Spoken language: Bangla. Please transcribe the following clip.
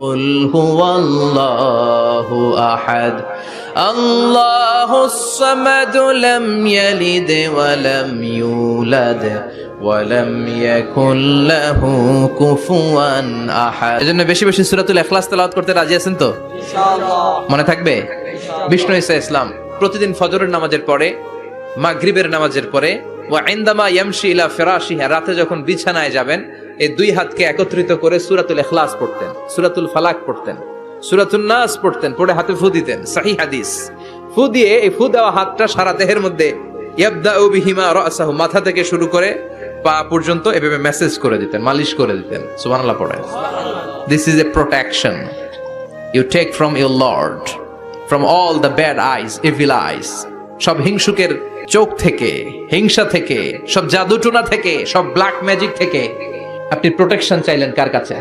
قل هو الله أحد الله الصمد لم يلد ولم يولد ولم يكن له كفوا أحد। এজন্য বেশি বেশি সূরাতুল ইখলাস তেলাওয়াত করতে রাজি আছেন তো? ইনশাআল্লাহ। মনে থাকবে? বিষ্ণু ঈসা ইসলাম প্রতিদিন ফজরের নামাজের পরে, মাগরিবের নামাজের পরে, ওয়া ইনদামা ইয়ামশি ইলা ফিরাশিহি, রাতে যখন বিছানায় যাবেন এই দুই হাতকে একত্রিত করে সূরাতুল ইখলাস পড়তেন, সূরাতুল ফালাক পড়তেন, সূরাতুন নাস পড়তেন, পড়ে হাতে ফু দিতেন। সহিহ হাদিস। ফু দিয়ে এই ফু দেওয়া হাতটা সারা দেহের মধ্যে ইয়াবদাউ বিহিমা রাসাহু, মাথা থেকে শুরু করে পা পর্যন্ত এভাবে মেসেজ করে দিতেন, মালিশ করে দিতেন। সুবহানাল্লাহ পড়েন। This is a protection you take from your lord, from all the bad eyes, evil eyes, সব হিংসুকের চোখ থেকে, হিংসা থেকে, সব জাদুটোনা থেকে, সব ব্ল্যাক ম্যাজিক থেকে আপনি প্রোটেকশন চাইলেন কার কাছে?